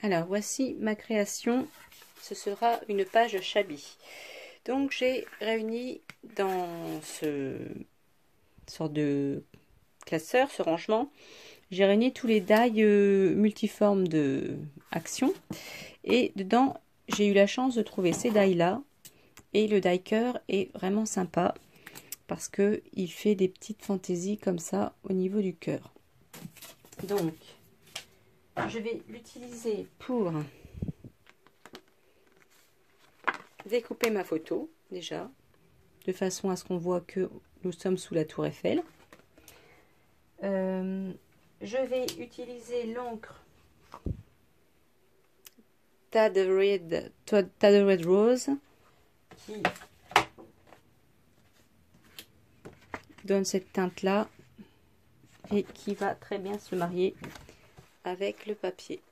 Alors, voici ma création. Ce sera une page Shabby. Donc, j'ai réuni dans ce sorte de classeur, ce rangement, j'ai réuni tous les die multiformes de Action. Et dedans, j'ai eu la chance de trouver ces die-là. Et le die cœur est vraiment sympa parce que il fait des petites fantaisies comme ça au niveau du cœur. Donc, je vais l'utiliser pour découper ma photo, déjà, de façon à ce qu'on voit que nous sommes sous la tour Eiffel. Je vais utiliser l'encre Tad Red Rose qui donne cette teinte là et qui va très bien se marier avec le papier.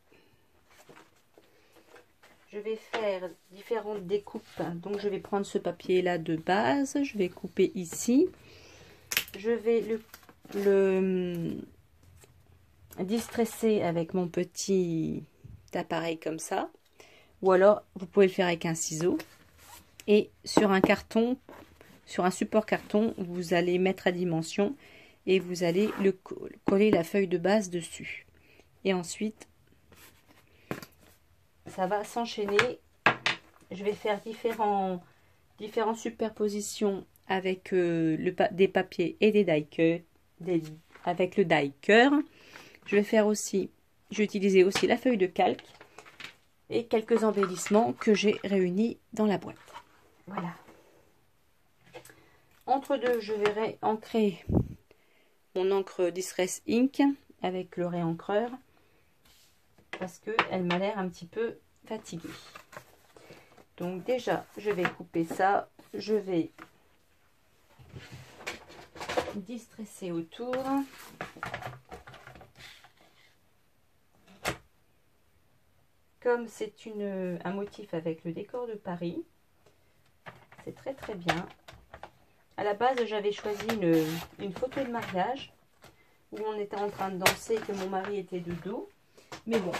Je vais faire différentes découpes, donc je vais prendre ce papier là de base, je vais couper ici, je vais le distresser avec mon petit appareil comme ça, ou alors vous pouvez le faire avec un ciseau, et sur un carton, sur un support carton, vous allez mettre à dimension et vous allez coller la feuille de base dessus, et ensuite ça va s'enchaîner. Je vais faire différentes superpositions avec des papiers et des die avec le die cœur. Je vais faire aussi, j'ai utilisé aussi la feuille de calque et quelques embellissements que j'ai réunis dans la boîte. Voilà. Entre deux, je vais ancrer mon encre Distress Ink avec le réencreur parce qu'elle m'a l'air un petit peu fatiguée. Donc déjà, je vais couper ça. Je vais distresser autour. Comme c'est un motif avec le décor de Paris, c'est très très bien. À la base, j'avais choisi une photo de mariage où on était en train de danser et que mon mari était de dos. Mais bon,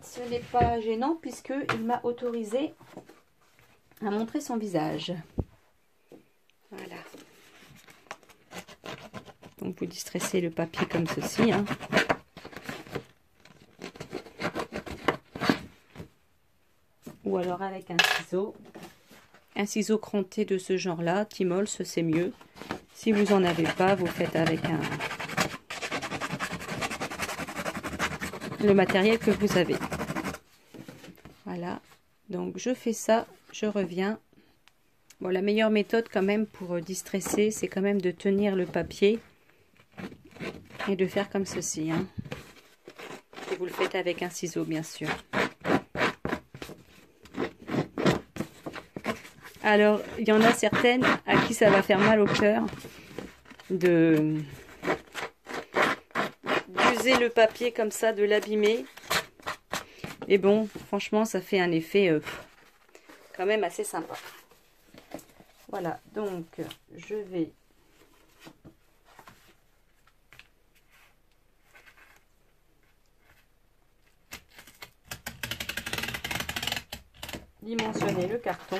ce n'est pas gênant puisqu'il m'a autorisé à montrer son visage. Voilà. Donc vous distressez le papier comme ceci. Hein. Ou alors avec un ciseau. Un ciseau cranté de ce genre-là, Timols, c'est mieux. Si vous n'en avez pas, vous faites avec le matériel que vous avez. Voilà. Donc je fais ça, je reviens. Bon, la meilleure méthode quand même pour distresser, c'est quand même de tenir le papier et de faire comme ceci. Hein. Et vous le faites avec un ciseau, bien sûr. Alors, il y en a certaines à qui ça va faire mal au cœur d'user le papier comme ça, de l'abîmer. Et bon, franchement, ça fait un effet quand même assez sympa. Voilà, donc je vais dimensionner le carton.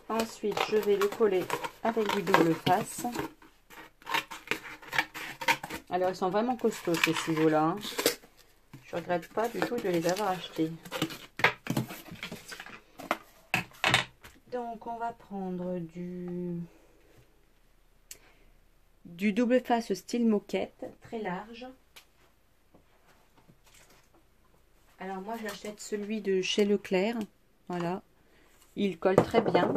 Ensuite, je vais le coller avec du double face. Alors, ils sont vraiment costauds ces ciseaux-là. Hein. Je regrette pas du tout de les avoir achetés. Donc, on va prendre du double face style moquette, très large. Alors, moi, j'achète celui de chez Leclerc. Voilà. Il colle très bien.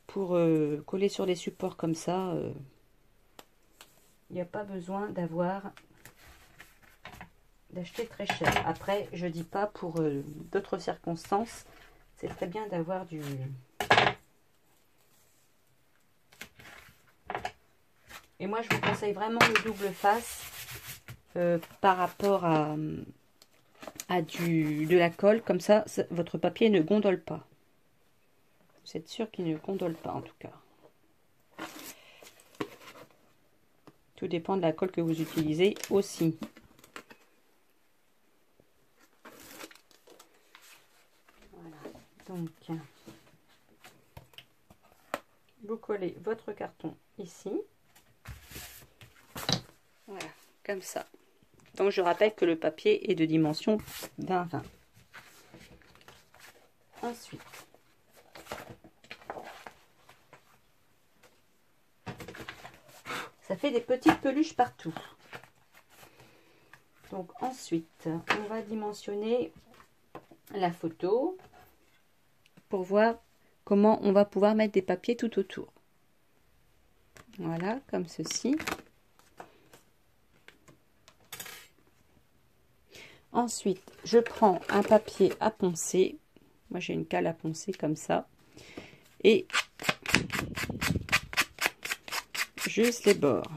Pour coller sur des supports comme ça, il n'y a pas besoin d'acheter très cher. Après, je dis pas pour d'autres circonstances, c'est très bien d'avoir du... Et moi, je vous conseille vraiment le double face par rapport à de la colle. Comme ça, votre papier ne gondole pas. Vous êtes sûr qu'il ne gondole pas en tout cas. Tout dépend de la colle que vous utilisez aussi. Voilà, donc vous collez votre carton ici. Voilà, comme ça. Donc je rappelle que le papier est de dimension 20-20. Ensuite, ça fait des petites peluches partout. Donc ensuite, on va dimensionner la photo pour voir comment on va pouvoir mettre des papiers tout autour. Voilà, comme ceci. Ensuite, je prends un papier à poncer. Moi, j'ai une cale à poncer comme ça. Et juste les bords.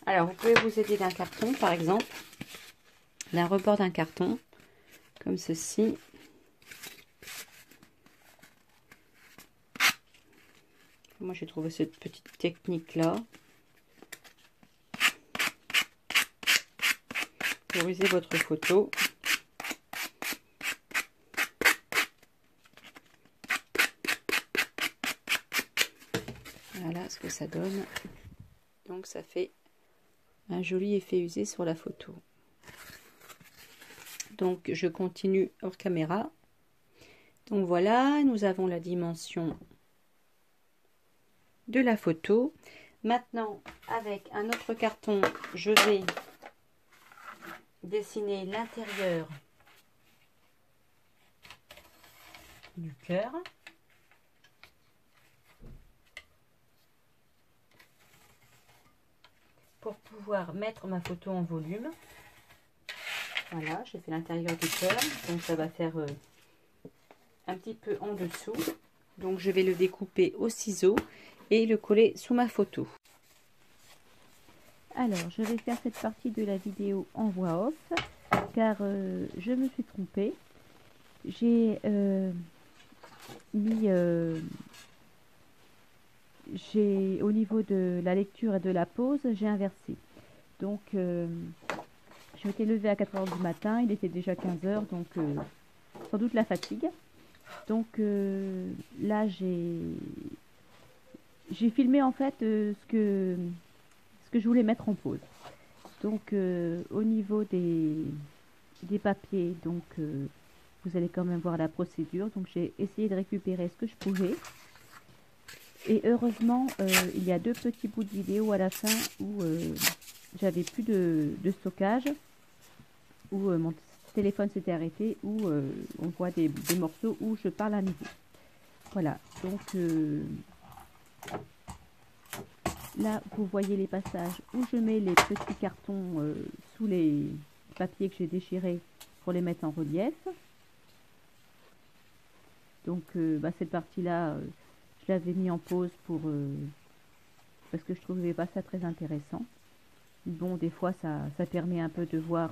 Alors, vous pouvez vous aider d'un carton, par exemple, d'un rebord d'un carton, comme ceci. Moi, j'ai trouvé cette petite technique-là. Pour user votre photo. Voilà ce que ça donne. Donc, ça fait un joli effet usé sur la photo. Donc je continue hors caméra. Donc voilà, nous avons la dimension de la photo. Maintenant, avec un autre carton, je vais dessiner l'intérieur du cœur. Pour pouvoir mettre ma photo en volume. Voilà, j'ai fait l'intérieur du cœur, donc ça va faire un petit peu en dessous. Donc je vais le découper au ciseau et le coller sous ma photo. Alors, je vais faire cette partie de la vidéo en voix off, car je me suis trompée. J'ai au niveau de la lecture et de la pause, j'ai inversé. Donc, je m'étais levée à 4 h du matin, il était déjà 15 h, donc sans doute la fatigue. Donc là, j'ai filmé en fait ce que je voulais mettre en pause. Donc au niveau des papiers, donc vous allez quand même voir la procédure. Donc j'ai essayé de récupérer ce que je pouvais. Et heureusement, il y a 2 petits bouts de vidéo à la fin où j'avais plus de stockage, où mon téléphone s'était arrêté, où on voit des morceaux où je parle à nouveau. Voilà, donc là vous voyez les passages où je mets les petits cartons sous les papiers que j'ai déchirés pour les mettre en relief. Donc cette partie là je l'avais mis en pause pour parce que je trouvais pas ça très intéressant. Bon, des fois ça permet un peu de voir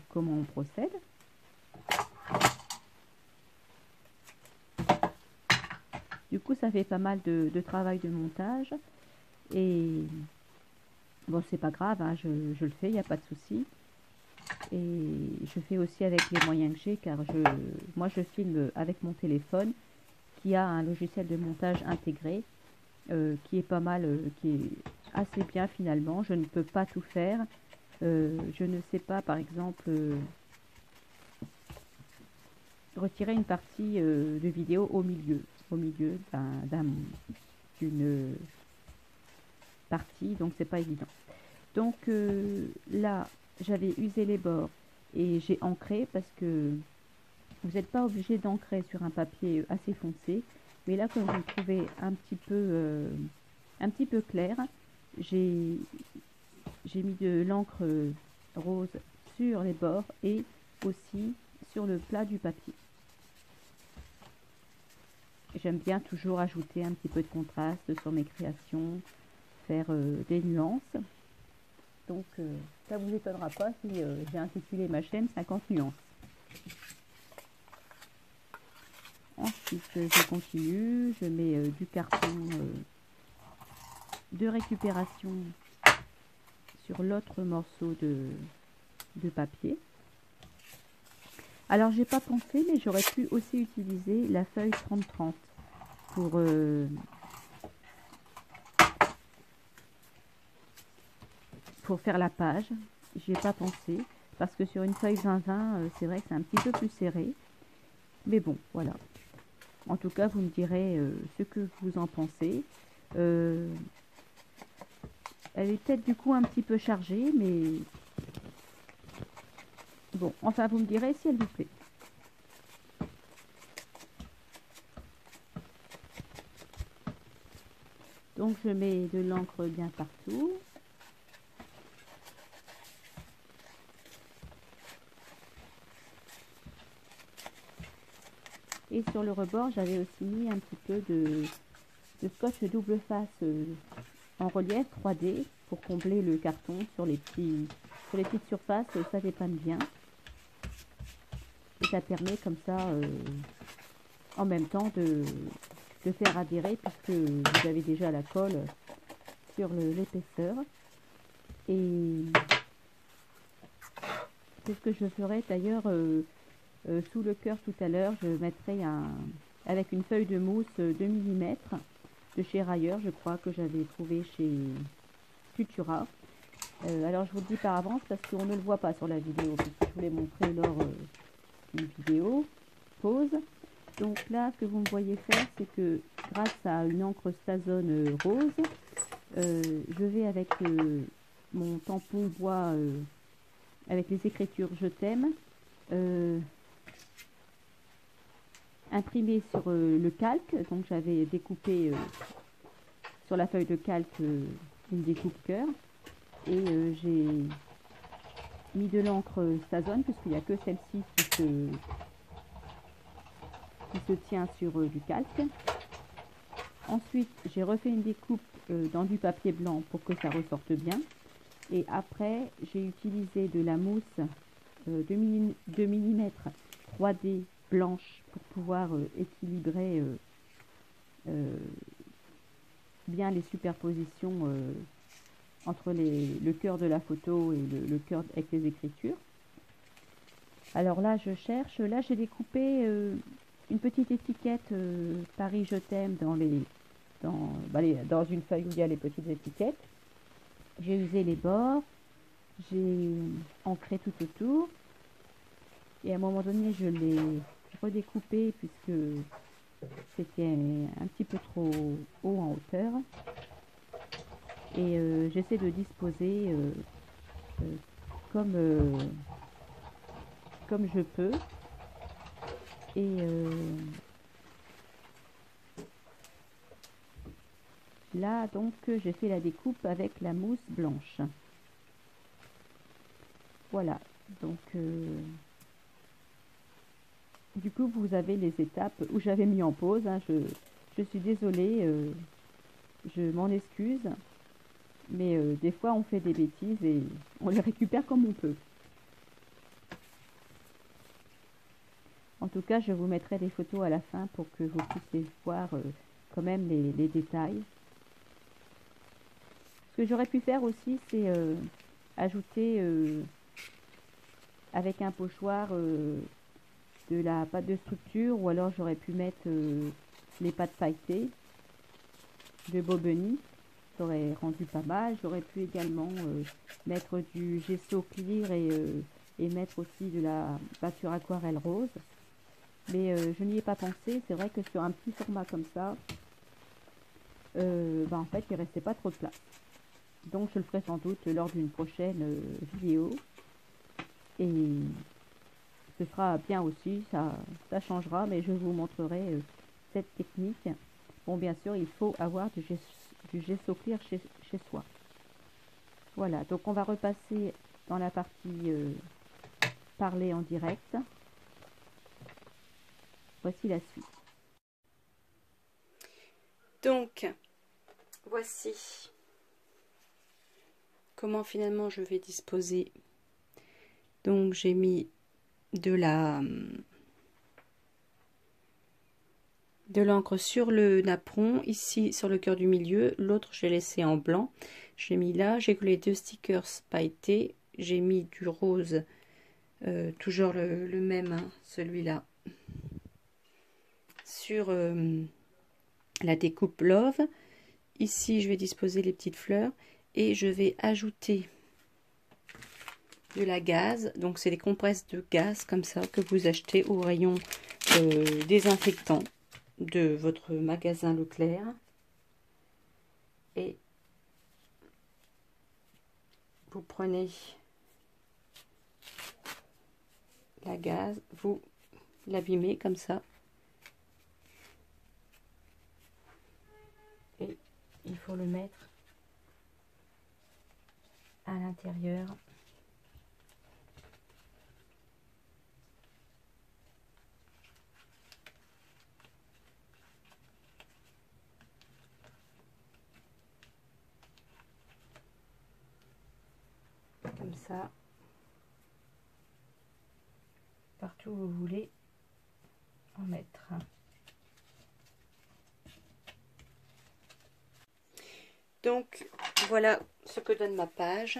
comment on procède. Du coup ça fait pas mal de travail de montage. Et bon, c'est pas grave, hein, je le fais, il n'y a pas de souci. Et je fais aussi avec les moyens que j'ai, car moi je filme avec mon téléphone qui a un logiciel de montage intégré qui est pas mal, qui est assez bien finalement. Je ne peux pas tout faire. Je ne sais pas, par exemple, retirer une partie de vidéo au milieu d'une partie, donc c'est pas évident. Donc là j'avais usé les bords et j'ai ancré, parce que vous n'êtes pas obligé d'ancrer sur un papier assez foncé, mais là comme vous le trouvez un petit peu clair, j'ai mis de l'encre rose sur les bords et aussi sur le plat du papier. J'aime bien toujours ajouter un petit peu de contraste sur mes créations, faire des nuances. Donc ça vous étonnera pas si j'ai intitulé ma chaîne 50 nuances. Ensuite je continue, je mets du carton de récupération sur l'autre morceau de papier. Alors j'ai pas pensé, mais j'aurais pu aussi utiliser la feuille 30-30 pour faire la page. J'y ai pas pensé parce que sur une feuille 20-20 c'est vrai que c'est un petit peu plus serré, mais bon voilà. En tout cas vous me direz ce que vous en pensez. Elle est peut-être du coup un petit peu chargée, mais bon, enfin vous me direz si elle vous plaît. Donc je mets de l'encre bien partout. Et sur le rebord, j'avais aussi mis un petit peu de scotch double face en relief 3D pour combler le carton sur les petites surfaces, ça dépanne bien. Et ça permet comme ça, en même temps, de faire adhérer puisque vous avez déjà la colle sur l'épaisseur. Et c'est ce que je ferai d'ailleurs sous le cœur tout à l'heure. Je mettrai avec une feuille de mousse 2 mm de chez Rayer, je crois que j'avais trouvé chez Futura. Alors je vous le dis par avance parce qu'on ne le voit pas sur la vidéo, puisque je vous l'ai montré lors d'une vidéo pause. Donc là, ce que vous me voyez faire, c'est que grâce à une encre Stazone rose, je vais avec mon tampon bois avec les écritures Je t'aime imprimer sur le calque. Donc j'avais découpé sur la feuille de calque une découpe cœur et j'ai mis de l'encre Stazone puisqu'il n'y a que celle-ci qui se tient sur du calque. Ensuite j'ai refait une découpe dans du papier blanc pour que ça ressorte bien, et après j'ai utilisé de la mousse 2 mm 3D blanche pour pouvoir équilibrer bien les superpositions entre le cœur de la photo et le cœur avec les écritures. Alors là je cherche, là j'ai découpé une petite étiquette Paris je t'aime dans une feuille où il y a les petites étiquettes. J'ai usé les bords, j'ai ancré tout autour et à un moment donné je l'ai redécoupé puisque c'était un petit peu trop haut en hauteur, et j'essaie de disposer comme je peux, et là donc j'ai fait la découpe avec la mousse blanche. Voilà, donc du coup vous avez les étapes où j'avais mis en pause, hein. Je suis désolée, je m'en excuse, mais des fois on fait des bêtises et on les récupère comme on peut. En tout cas je vous mettrai des photos à la fin pour que vous puissiez voir quand même les détails. Ce que j'aurais pu faire aussi, c'est ajouter avec un pochoir de la pâte de structure, ou alors j'aurais pu mettre les pâtes pailletées de Bobeni, ça aurait rendu pas mal. J'aurais pu également mettre du gesso clear et mettre aussi de la peinture aquarelle rose, mais je n'y ai pas pensé. C'est vrai que sur un petit format comme ça, en fait il restait pas trop de place, donc je le ferai sans doute lors d'une prochaine vidéo, et ce sera bien aussi, ça changera, mais je vous montrerai cette technique. Bon, bien sûr il faut avoir du gesso clear chez soi. Voilà, donc on va repasser dans la partie parler en direct. Voici la suite. Donc, voici comment finalement je vais disposer. Donc, j'ai mis de l'encre sur le napperon, ici sur le cœur du milieu, l'autre j'ai laissé en blanc. J'ai mis là, j'ai collé 2 stickers pailletés, j'ai mis du rose, toujours le même, hein, celui-là, sur la découpe Love. Ici je vais disposer les petites fleurs et je vais ajouter de la gaze, donc c'est des compresses de gaz comme ça que vous achetez au rayon désinfectant de votre magasin Leclerc. Et vous prenez la gaze, vous l'abîmez comme ça. Et il faut le mettre à l'intérieur. Comme ça, partout où vous voulez en mettre. Donc voilà ce que donne ma page.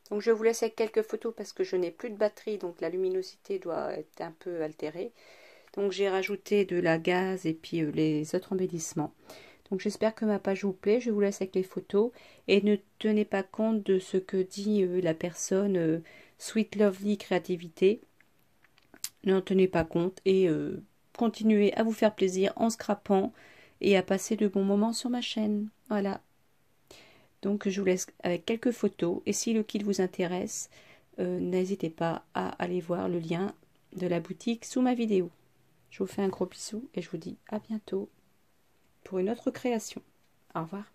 Donc je vous laisse avec quelques photos parce que je n'ai plus de batterie, donc la luminosité doit être un peu altérée. Donc j'ai rajouté de la gaze et puis les autres embellissements. Donc j'espère que ma page vous plaît. Je vous laisse avec les photos et ne tenez pas compte de ce que dit la personne Sweet Lovely Créativité. N'en tenez pas compte et continuez à vous faire plaisir en scrapant et à passer de bons moments sur ma chaîne. Voilà. Donc je vous laisse avec quelques photos et si le kit vous intéresse, n'hésitez pas à aller voir le lien de la boutique sous ma vidéo. Je vous fais un gros bisou et je vous dis à bientôt pour une autre création. Au revoir.